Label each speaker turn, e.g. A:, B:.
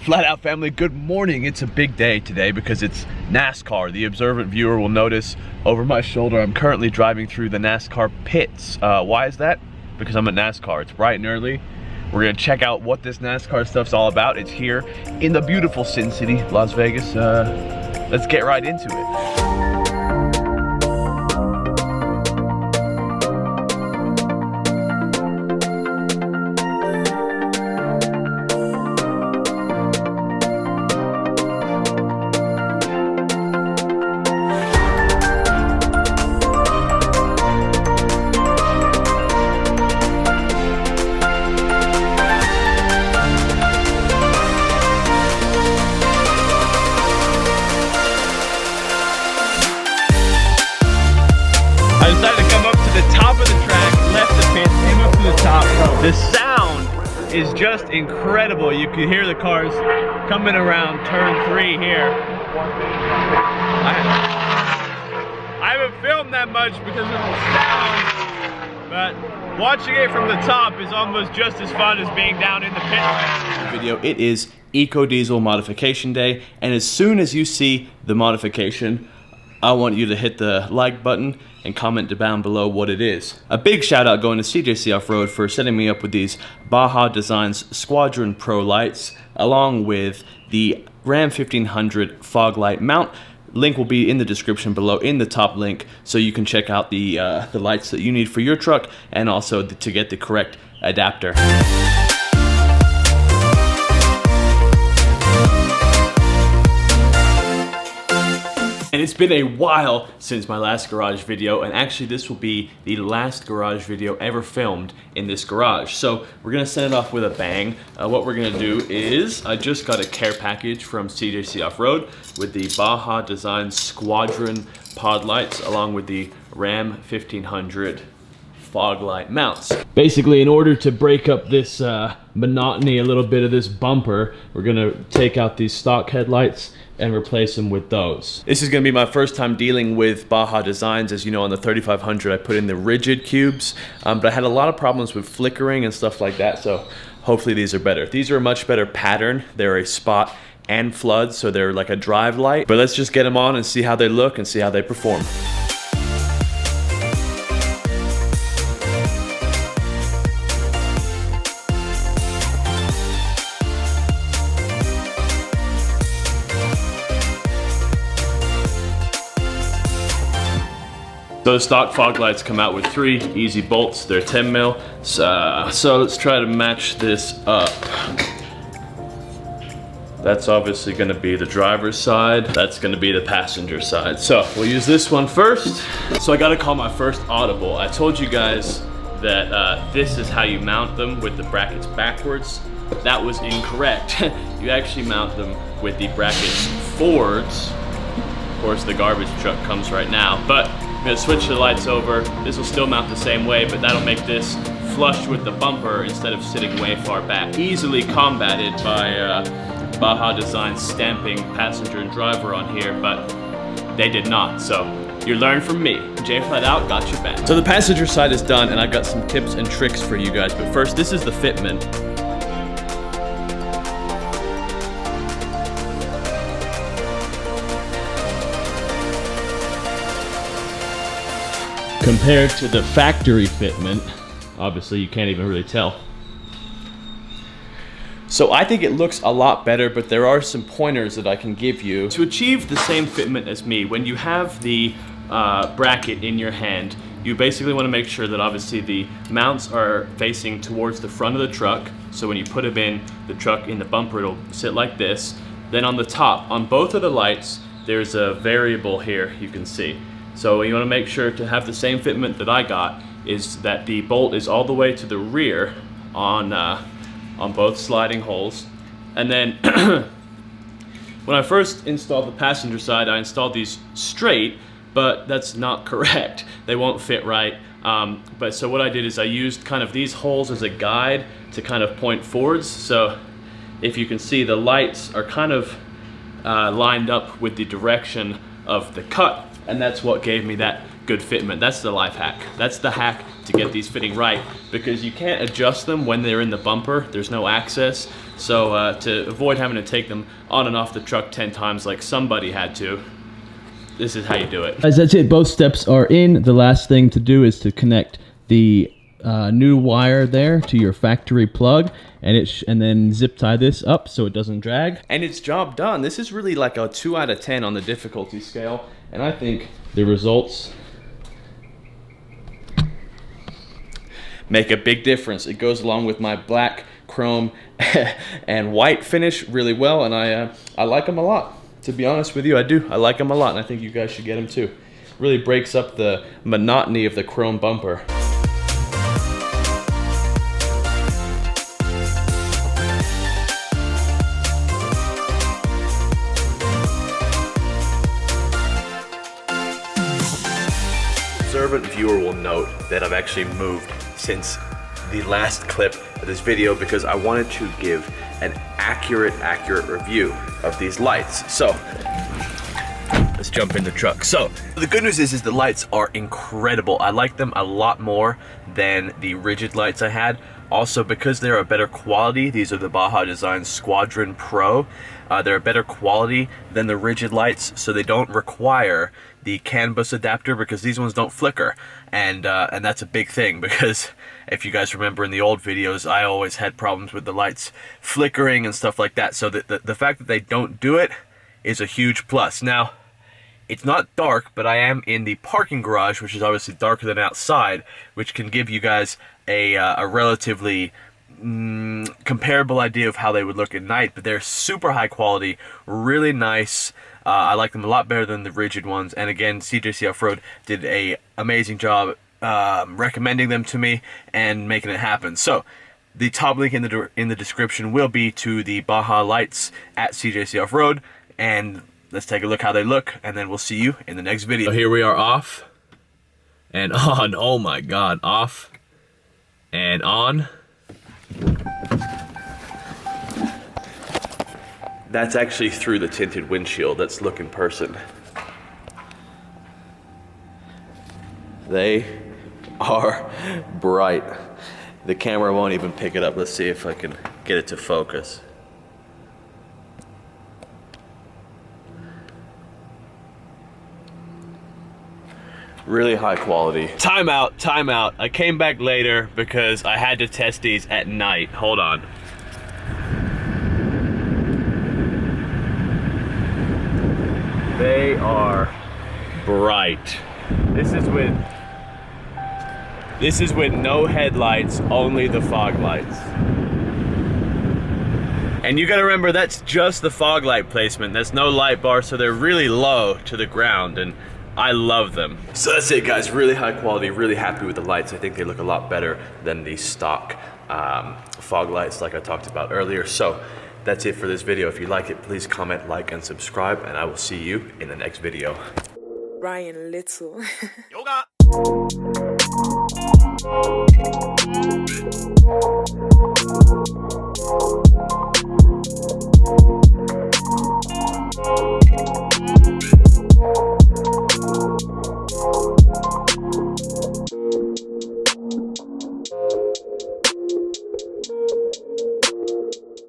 A: Flat Out family, good morning. It's a big day today because it's NASCAR. The observant viewer will notice over my shoulder I'm currently driving through the NASCAR pits. Why is that? Because I'm at NASCAR. It's bright and early. We're gonna check out what this NASCAR stuff's all about. It's here in the beautiful Sin City, Las Vegas. Let's get right into it. I decided to come up to the top of the track, left the pit, came up to the top. The sound is just incredible. You can hear the cars coming around turn 3 here. I haven't filmed that much because of the sound, but watching it from the top is almost just as fun as being down in the pit. Video. It is EcoDiesel modification day, and as soon as you see the modification, I want you to hit the like button and comment down below what it is. A big shout out going to CJC Off-Road for setting me up with these Baja Designs Squadron Pro lights, along with the Ram 1500 fog light mount. Link will be in the description below in the top link, so you can check out the lights that you need for your truck, and also to get the correct adapter. And it's been a while since my last garage video, and actually this will be the last garage video ever filmed in this garage. So we're gonna send it off with a bang. What we're gonna do is, I just got a care package from CJC Off-Road with the Baja Design Squadron pod lights, along with the Ram 1500 fog light mounts. Basically, in order to break up this monotony a little bit of this bumper, we're gonna take out these stock headlights and replace them with those. This is gonna be my first time dealing with Baja Designs. As you know, on the 3500 I put in the rigid cubes, but I had a lot of problems with flickering and stuff like that, so hopefully these are better. These are a much better pattern. They're a spot and flood, so they're like a drive light. But let's just get them on and see how they look and see how they perform. So the stock fog lights come out with 3 easy bolts. They're 10 mil. So let's try to match this up. That's obviously gonna be the driver's side. That's gonna be the passenger side. So we'll use this one first. So I gotta call my first audible. I told you guys that this is how you mount them, with the brackets backwards. That was incorrect. You actually mount them with the brackets forwards. Of course, the garbage truck comes right now, but I'm gonna switch the lights over. This will still mount the same way, but that'll make this flush with the bumper instead of sitting way far back. Easily combated by Baja Design stamping passenger and driver on here, but they did not. So you learn from me. J Flat Out got your back. So the passenger side is done, and I've got some tips and tricks for you guys. But first, this is the fitment. Compared to the factory fitment, obviously you can't even really tell. So I think it looks a lot better, but there are some pointers that I can give you. To achieve the same fitment as me, when you have the bracket in your hand, you basically want to make sure that obviously the mounts are facing towards the front of the truck. So when you put them in the truck, in the bumper, it'll sit like this. Then on the top, on both of the lights, there's a variable here you can see. So you want to make sure to have the same fitment that I got, is that the bolt is all the way to the rear on both sliding holes. And then when I first installed the passenger side, I installed these straight, but that's not correct. They won't fit right. But so what I did is I used kind of these holes as a guide to kind of point forwards. So if you can see, the lights are kind of lined up with the direction of the cut, and that's what gave me that good fitment. That's the life hack. That's the hack to get these fitting right, because you can't adjust them when they're in the bumper. There's no access. So to avoid having to take them on and off the truck 10 times like somebody had to, this is how you do it. As that's it, both steps are in. The last thing to do is to connect the new wire there to your factory plug, and then zip tie this up so it doesn't drag. And it's job done. This is really like a 2 out of 10 on the difficulty scale, and I think the results make a big difference. It goes along with my black, chrome, and white finish really well, and I like them a lot. To be honest with you, I do. I like them a lot, and I think you guys should get them too. Really breaks up the monotony of the chrome bumper. Observant viewer will note that I've actually moved since the last clip of this video because I wanted to give an accurate review of these lights. So let's jump in the truck. So the good news is the lights are incredible. I like them a lot more than the rigid lights I had. Also, because they're a better quality, these are the Baja Design Squadron Pro. They're a better quality than the rigid lights, so they don't require the CAN bus adapter because these ones don't flicker. And that's a big thing, because if you guys remember in the old videos, I always had problems with the lights flickering and stuff like that. So the fact that they don't do it is a huge plus. Now, it's not dark, but I am in the parking garage, which is obviously darker than outside, which can give you guys a relatively comparable idea of how they would look at night. But they're super high quality, really nice. I like them a lot better than the rigid ones. And again, CJC Off-Road did a amazing job recommending them to me and making it happen. So the top link in the description will be to the Baja lights at CJC Off-Road, and let's take a look how they look, and then we'll see you in the next video. So here we are, off and on. Oh my God, off and on. That's actually through the tinted windshield. Let's look in person. They are bright. The camera won't even pick it up. Let's see if I can get it to focus. Really high quality. Time out, time out. I came back later because I had to test these at night. Hold on. They are bright. This is with no headlights, only the fog lights. And you gotta remember, that's just the fog light placement. There's no light bar, so they're really low to the ground, and I love them. So that's it, guys. Really high quality, really happy with the lights. I think they look a lot better than the stock fog lights like I talked about earlier. So that's it for this video. If you like it, please comment, like, and subscribe, and I will see you in the next video.
B: Ryan Little. Yoga.